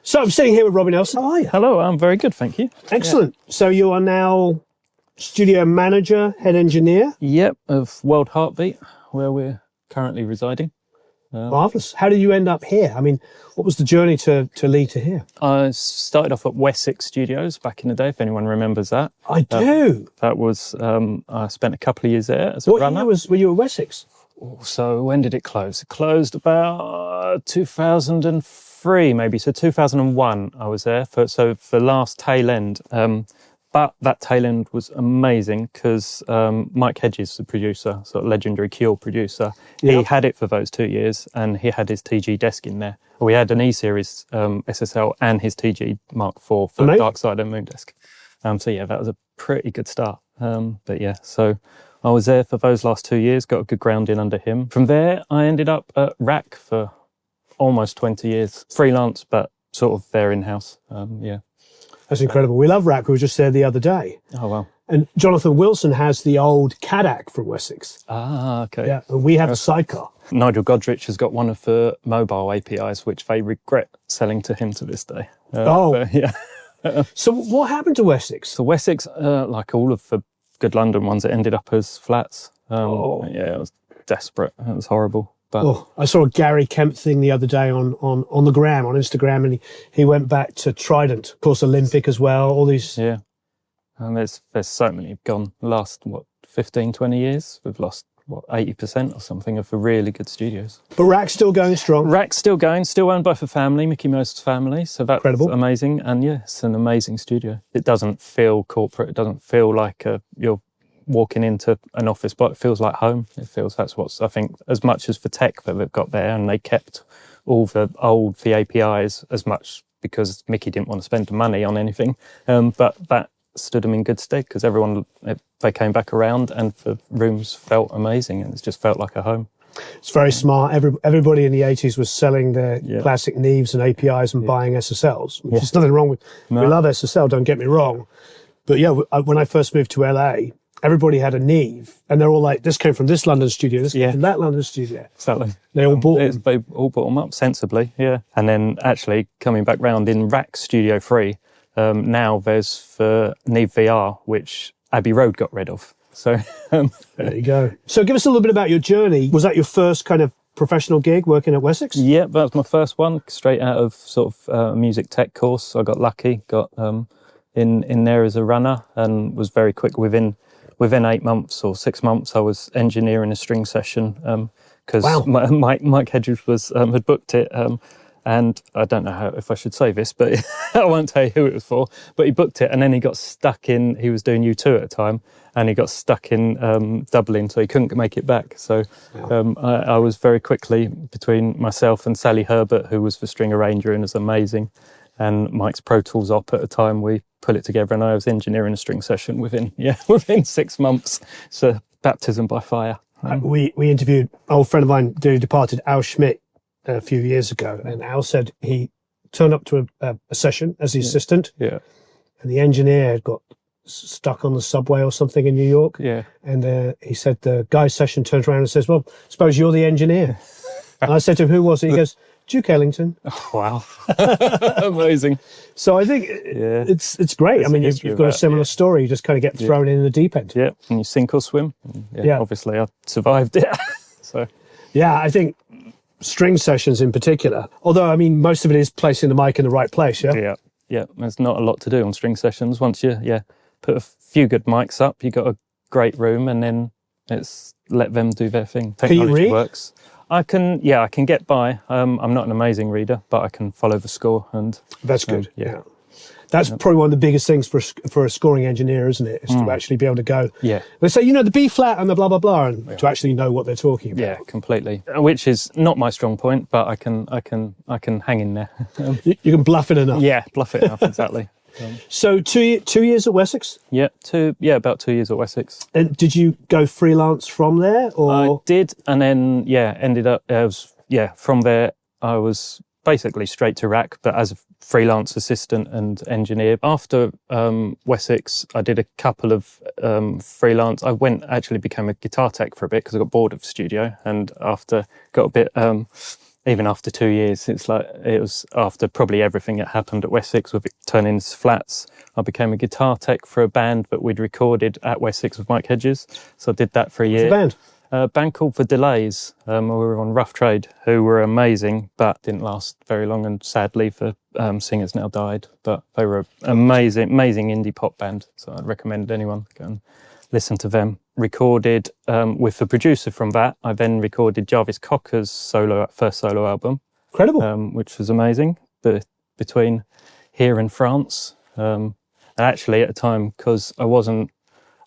So I'm sitting here with Robbie Nelson. How are you? Hello, I'm very good, thank you. Excellent. Yeah. So you are now studio manager, head engineer? Yep, of World Heartbeat, where we're currently residing. Marvellous. How did you end up here? I mean, what was the journey to lead to here? I started off at Wessex Studios back in the day, if anyone remembers that. I do. That was, I spent a couple of years there as a runner. What year were you at Wessex? So when did it close? It closed about 2003, maybe. So 2001 I was there for last tail end. But that tail end was amazing because Mike Hedges, the producer, sort of legendary Cure producer, he had it for those 2 years and he had his TG desk in there. We had an E-Series SSL and his TG Mark IV for Dark Side of the Moon desk. So yeah, that was a pretty good start. But yeah, so I was there for those last 2 years, got a good grounding under him. From there, I ended up at RAC for almost 20 years. Freelance, but sort of there in-house, yeah. That's incredible. We love RAC. We were just there the other day. Oh, wow. And Jonathan Wilson has the old Cadac from Wessex. Ah, okay. Yeah, and we have a sidecar. Nigel Godrich has got one of the mobile APIs, which they regret selling to him to this day. Yeah. So what happened to Wessex? So Wessex, like all of the good London ones, it ended up as flats. Yeah, it was desperate. It was horrible. But I saw a Gary Kemp thing the other day on the gram, on Instagram, and he went back to Trident, of course, Olympic as well, all these. Yeah. And there's so many gone the last, 15, 20 years? We've lost, 80% or something of the really good studios. But RAC's still going strong. RAC's still going, still owned by the family, Mickey Mouse's family. So that's amazing. And yeah, it's an amazing studio. It doesn't feel corporate. It doesn't feel like you're walking into an office, but it feels like home. It feels that's what's, I think, as much as for tech that they've got there, and they kept all the APIs as much because Mickey didn't want to spend the money on anything. But that stood them in good stead because they came back around and the rooms felt amazing and it just felt like a home. It's very smart. Everybody in the 80s was selling their classic Neves and APIs and buying SSLs, which is nothing wrong with. No. We love SSL, don't get me wrong. But yeah, when I first moved to LA, everybody had a Neve, and they're all like, this came from this London studio, this came from that London studio. Exactly. They all bought them. They all bought them up sensibly, yeah. And then actually coming back round in RAC Studio 3, now there's the Neve VR, which Abbey Road got rid of. So there you go. So give us a little bit about your journey. Was that your first kind of professional gig working at Wessex? Yeah, that was my first one, straight out of sort of a music tech course. I got lucky, got in there as a runner, and was very quick within 8 months or 6 months, I was engineering a string session because Mike Hedges had booked it. And I don't know if I should say this, but I won't tell you who it was for. But he booked it, and then he got stuck in. He was doing U2 at the time, and he got stuck in Dublin, so he couldn't make it back. So I was very quickly between myself and Sally Herbert, who was the string arranger and was amazing, and Mike's Pro Tools op at the time. We put it together, and I was engineering a string session within 6 months. So baptism by fire. We interviewed an old friend of mine, dearly departed, Al Schmidt, a few years ago, and Al said he turned up to a session as the assistant, and the engineer had got stuck on the subway or something in New York, and he said the guy's session turns around and says, well, suppose you're the engineer. And I said to him, who was it? He goes, Duke Ellington. Oh, wow. Amazing. So I think it's great. I mean, you've got a similar story. You just kind of get thrown in the deep end. Yeah, and you sink or swim. Obviously I survived it. So yeah, I think string sessions in particular, although I mean most of it is placing the mic in the right place. Yeah, there's not a lot to do on string sessions. Once you put a few good mics up, you got a great room, and then it's let them do their thing. Technology Can you read? Works. I can get by. I'm not an amazing reader, but I can follow the score, and that's good. Yeah. That's probably one of the biggest things for a scoring engineer, isn't it? Is to actually be able to go. Yeah. They say, the B flat and the blah blah blah, and to actually know what they're talking about. Yeah, completely. Which is not my strong point, but I can hang in there. You can bluff it enough. Yeah, bluff it enough, exactly. So 2 years at Wessex? Yeah, about 2 years at Wessex. And did you go freelance from there, or? I did, and then ended up. From there I was basically straight to RAC, but as a freelance assistant and engineer. After Wessex, I did a couple of freelance. I became a guitar tech for a bit because I got bored of the studio, and after got a bit even after 2 years, it's like, it was after probably everything that happened at Wessex with it turning into flats. I became a guitar tech for a band that we'd recorded at Wessex with Mike Hedges. So I did that for a year. What's the band? A band called The Delays. We were on Rough Trade, who were amazing, but didn't last very long. And sadly, the singers now died. But they were an amazing indie pop band. So I'd recommend anyone go and listen to them. Recorded with the producer from that. I then recorded Jarvis Cocker's first solo album. Incredible. Which was amazing. But between here and France, and actually at a time, because I was in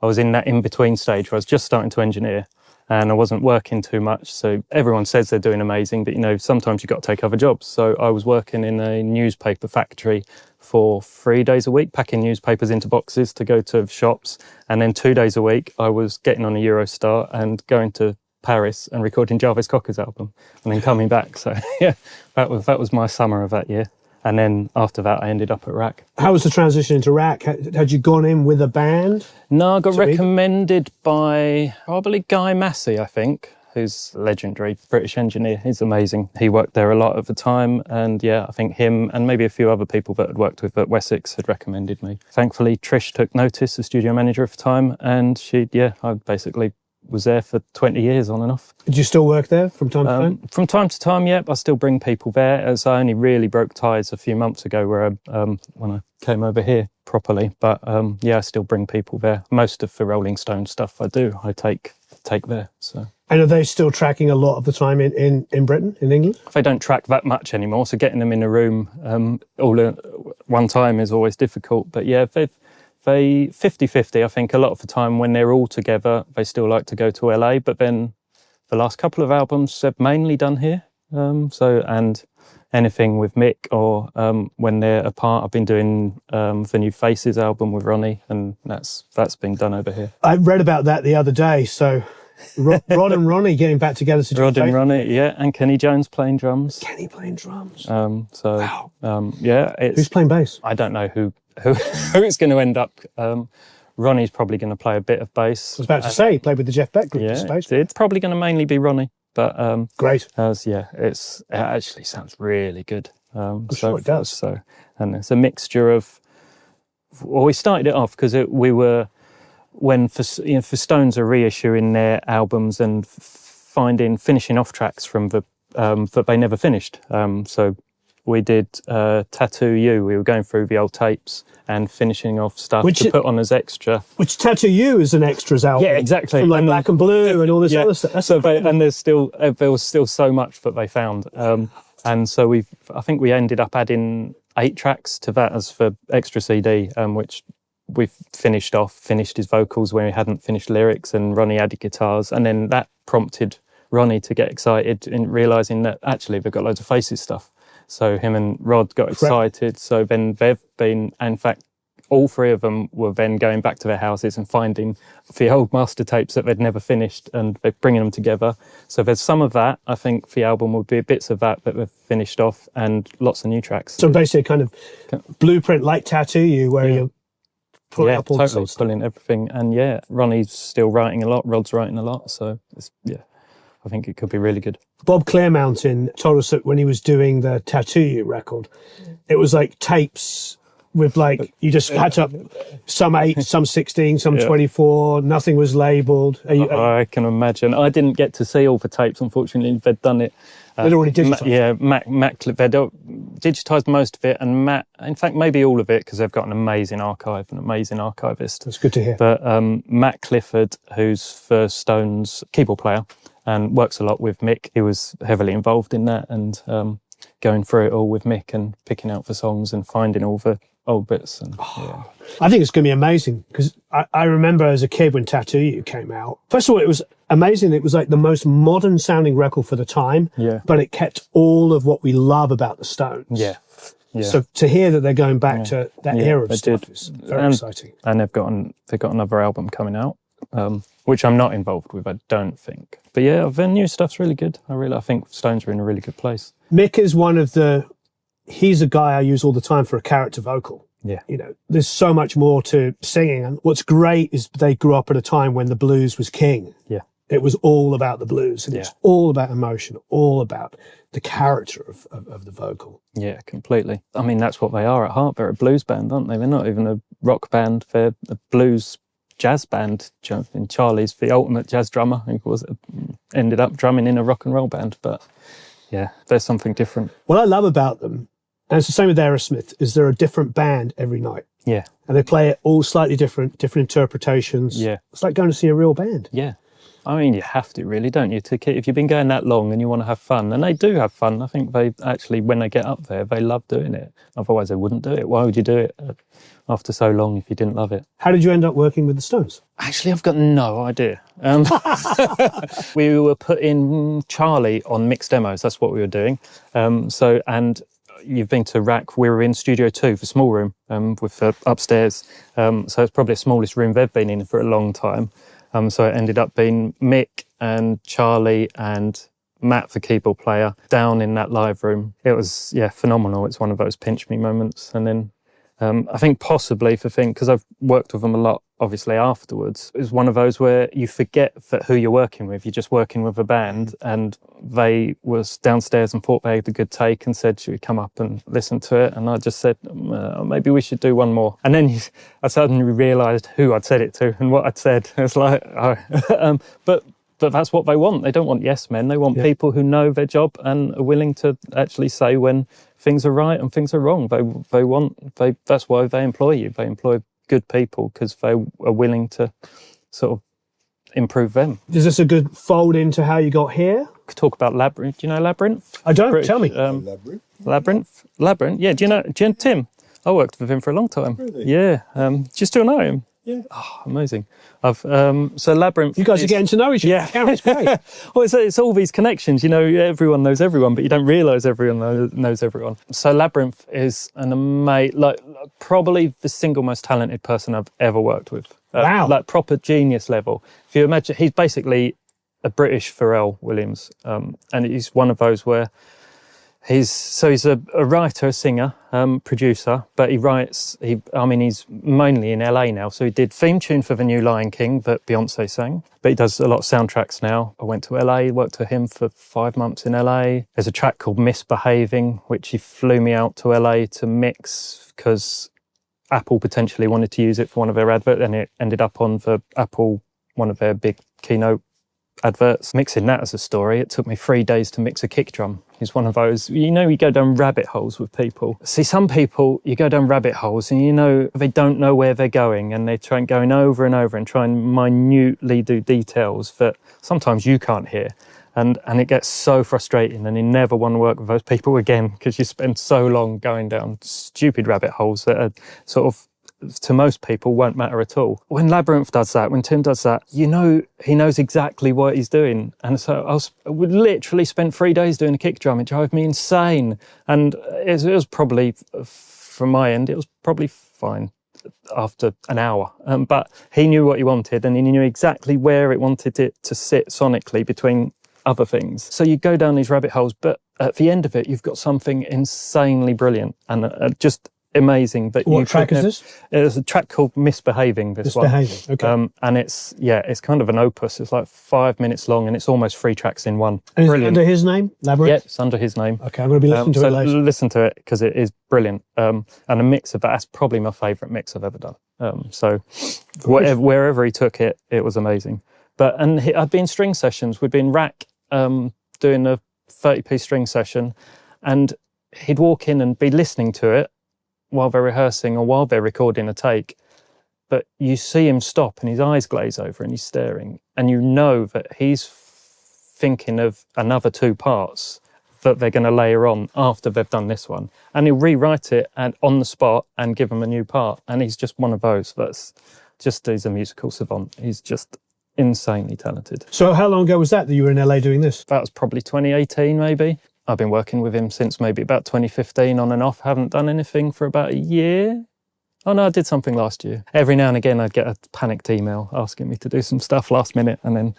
that in-between stage where I was just starting to engineer and I wasn't working too much. So everyone says they're doing amazing, but sometimes you've got to take other jobs. So I was working in a newspaper factory for 3 days a week, packing newspapers into boxes to go to shops. And then 2 days a week, I was getting on a Eurostar and going to Paris and recording Jarvis Cocker's album and then coming back. So yeah, that was my summer of that year. And then after that, I ended up at Rack. How was the transition into Rack? Had you gone in with a band? No, I got recommended by probably Guy Massey, I think, who's a legendary British engineer. He's amazing. He worked there a lot at the time. And yeah, I think him and maybe a few other people that I'd worked with at Wessex had recommended me. Thankfully, Trish took notice, the studio manager at the time. And I basically was there for 20 years on and off. Did you still work there from time to time? From time to time, yeah. I still bring people there, as I only really broke ties a few months ago when I came over here properly. But I still bring people there. Most of the Rolling Stone stuff I take there. So. And are they still tracking a lot of the time in Britain, in England? They don't track that much anymore, so getting them in a room all at one time is always difficult. But yeah, they 50-50, I think, a lot of the time when they're all together, they still like to go to LA, but then the last couple of albums they've mainly done here. And anything with Mick or when they're apart, I've been doing the new Faces album with Ronnie, and that's been done over here. I read about that the other day, so Rod and Ronnie getting back together to do Rod and Ronnie, yeah, and Kenny Jones playing drums. Kenny playing drums. Wow. Who's playing bass? I don't know who it's going to end up. Ronnie's probably going to play a bit of bass. I was about to say, he played with the Jeff Beck group. Yeah, it's probably going to mainly be Ronnie, but great. It actually sounds really good. I'm sure it does. So, and it's a mixture of. Well, we started it off because we were when for Stones are reissuing their albums and finishing off tracks from the that they never finished. So we did Tattoo You. We were going through the old tapes and finishing off stuff to put on as extra. Which Tattoo You is an extras album. Yeah, exactly. From like Black and Blue and all this other stuff. And there was still so much that they found. And so I think we ended up adding 8 tracks to that as for extra CD, which we finished his vocals when he hadn't finished lyrics, and Ronnie added guitars. And then that prompted Ronnie to get excited in realising that actually they've got loads of Faces stuff. So him and Rod got excited. So then they've been, in fact, all 3 of them were then going back to their houses and finding the old master tapes that they'd never finished, and they're bringing them together. So there's some of that. I think the album will be bits of that they've finished off, and lots of new tracks. So basically a kind of blueprint like Tattoo You, where you're pulling up all the songs. Pulling everything. And Ronnie's still writing a lot, Rod's writing a lot. So I think it could be really good. Bob Clearmountain told us that when he was doing the Tattoo You record, it was like tapes with you just had to some 8, some 16, some 24. Nothing was labelled. I can imagine. I didn't get to see all the tapes, unfortunately. They'd done it. They'd already digitised. Mac they'd digitised most of it, and Matt, in fact, maybe all of it, because they've got an amazing archive, an amazing archivist. That's good to hear. But Matt Clifford, who's First Stone's keyboard player and works a lot with Mick, he was heavily involved in that, and going through it all with Mick and picking out the songs and finding all the old bits. And I think it's going to be amazing, because I remember as a kid when Tattoo You came out. First of all, it was amazing. It was like the most modern sounding record for the time, but it kept all of what we love about the Stones. Yeah. So to hear that they're going back to that era of stuff is very exciting. And they've got another album coming out, which I'm not involved with, I don't think. But yeah, their new stuff's really good. I think Stones are in a really good place. Mick is he's a guy I use all the time for a character vocal. Yeah. There's so much more to singing. And what's great is they grew up at a time when the blues was king. Yeah. it was all about the blues, and it's all about emotion, all about the character of the vocal. Yeah, completely. I mean, that's what they are at heart. They're a blues band, aren't they? They're not even a rock band. They're a blues jazz band. And Charlie's the ultimate jazz drummer. He ended up drumming in a rock and roll band. But yeah, there's something different. What I love about them, and it's the same with Aerosmith, is they're a different band every night. Yeah. And they play it all slightly different interpretations. Yeah. It's like going to see a real band. Yeah. I mean, you have to really, don't you? If you've been going that long and you want to have fun, and they do have fun, I think they actually, when they get up there, they love doing it. Otherwise, they wouldn't do it. Why would you do it after so long if you didn't love it? How did you end up working with the Stones? Actually, I've got no idea. We were putting Charlie on mixed demos. That's what we were doing. And you've been to RAC. We were in Studio 2 for small room with upstairs. So it's probably the smallest room they've been in for a long time. So it ended up being Mick and Charlie and Matt, the keyboard player, down in that live room. It was, phenomenal. It's one of those pinch me moments. And then I think possibly because I've worked with them a lot, obviously, afterwards, it was one of those where you forget who you're working with. You're just working with a band, and they was downstairs and thought they had a good take and said, should we come up and listen to it? And I just said, maybe we should do one more. And then I suddenly realised who I'd said it to and what I'd said. It's like, but that's what they want. They don't want yes men. They want people who know their job and are willing to actually say when things are right and things are wrong. That's why they employ you. They employ good people because they are willing to sort of improve them. Is this a good fold into how you got here? Could talk about Labrinth. Do you know Labrinth? I don't. British, Tell me. Labrinth. Yeah. Do you know Tim? I worked with him for a long time. Really? Yeah. Do you still know him? Yeah. Oh, amazing. So Labrinth. You guys are getting to know each other. Yeah. It's great. Well, it's all these connections. You know, everyone knows everyone, but you don't realise everyone knows everyone. So Labrinth is an amazing, probably the single most talented person I've ever worked with. Wow. Like proper genius level. If you imagine, he's basically a British Pharrell Williams, and he's one of those where he's a writer, a singer, producer, but he's mainly in LA now. So he did theme tune for the new Lion King that Beyonce sang, but he does a lot of soundtracks now. I went to LA, worked with him for 5 months in LA. There's a track called Misbehaving, which he flew me out to LA to mix because Apple potentially wanted to use it for one of their adverts, and it ended up on the Apple, one of their big keynote adverts. Mixing that as a story, it took me 3 days to mix a kick drum. It's one of those, you go down rabbit holes with people. See, some people, you go down rabbit holes and they don't know where they're going, and they try and going over and over and try and minutely do details that sometimes you can't hear. And it gets so frustrating, and you never want to work with those people again because you spend so long going down stupid rabbit holes that are sort of, to most people, won't matter at all. When Labrinth does that, when Tim does that, he knows exactly what he's doing. And so I would literally spend 3 days doing a kick drum. It drove me insane. And it was probably, from my end, it was probably fine after an hour. But he knew what he wanted, and he knew exactly where it wanted it to sit sonically between other things. So you go down these rabbit holes, but at the end of it, you've got something insanely brilliant and just amazing. But what track is this? There's a track called Misbehaving. Misbehaving. Okay. And it's kind of an opus. It's like 5 minutes long, and it's almost 3 tracks in one. And brilliant. Is it under his name, Labrinth? Yeah, it's under his name. Okay, I'm going to be listening to it later. Listen to it because it is brilliant. And a mix of that's probably my favourite mix I've ever done. Wherever he took it, it was amazing. I'd been string sessions. We'd been RAC doing a 30-piece string session, and he'd walk in and be listening to it while they're rehearsing or while they're recording a take, but you see him stop and his eyes glaze over and he's staring, and you know that he's thinking of another 2 parts that they're going to layer on after they've done this one, and he'll rewrite it and on the spot and give them a new part. And he's just one of those he's a musical savant. He's just insanely talented. So how long ago was that you were in LA doing this? That was probably 2018 maybe. I've been working with him since maybe about 2015 on and off. Haven't done anything for about a year. Oh no, I did something last year. Every now and again I'd get a panicked email asking me to do some stuff last minute, and then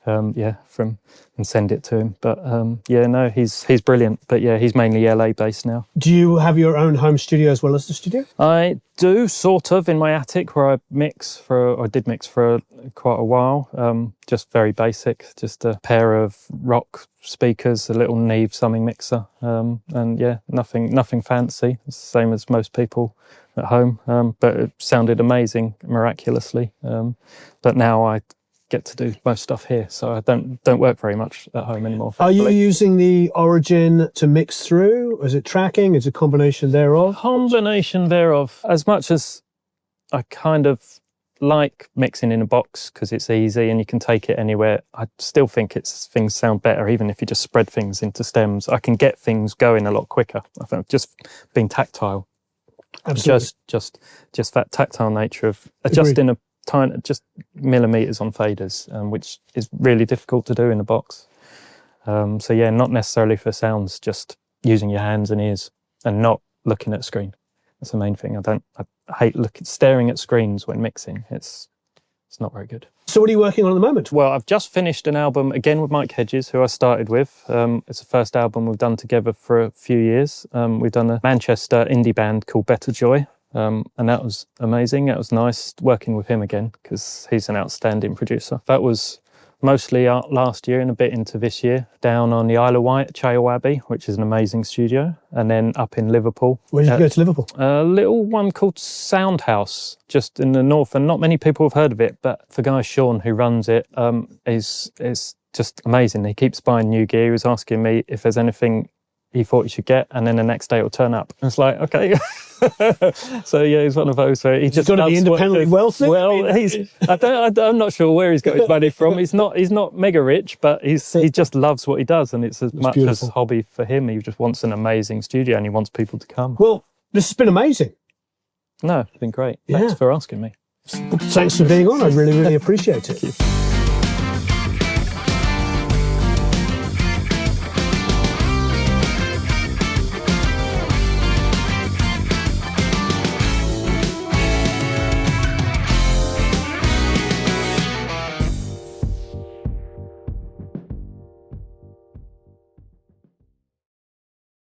and send it to him. But no, he's brilliant. But yeah, he's mainly LA based now. Do you have your own home studio as well as the studio? I do, sort of, in my attic where I did mix for quite a while. Just very basic, just a pair of rock speakers, a little Neve summing mixer, and yeah, nothing fancy. It's the same as most people at home, but it sounded amazing, miraculously. But now I get to do most stuff here, so I don't work very much at home anymore. Thankfully. Are you using the Origin to mix through? Is it tracking? Is it a combination thereof? Combination thereof. As much as I kind of like mixing in a box because it's easy and you can take it anywhere, I still think things sound better even if you just spread things into stems. I can get things going a lot quicker. I think just being tactile. Absolutely. Just that tactile nature of adjusting a tiny, just millimeters on faders, which is really difficult to do in a box. So yeah, not necessarily for sounds, just using your hands and ears and not looking at a screen. That's the main thing. I hate staring at screens when mixing. It's not very good. So what are you working on at the moment? Well, I've just finished an album again with Mike Hedges, who I started with. It's the first album we've done together for a few years. We've done a Manchester indie band called Better Joy. And that was amazing. That was nice working with him again because he's an outstanding producer. That was mostly last year and a bit into this year, down on the Isle of Wight, Chale Abbey, which is an amazing studio, and then up in Liverpool. Where did you go to Liverpool? A little one called Soundhouse, just in the north, and not many people have heard of it, but the guy Sean who runs it is just amazing. He keeps buying new gear. He was asking me if there's anything he thought he should get, and then the next day it'll turn up. And it's like, okay. So yeah, he's one of those where he just got to be independently wealthy. Well, I'm not sure where he's got his money from. He's not mega rich, but he just loves what he does, and it's much beautiful. as a hobby for him. He just wants an amazing studio, and he wants people to come. Well, this has been amazing. No, it's been great. Thanks for asking me. Thanks for being on. I really, really appreciate it. Thank you.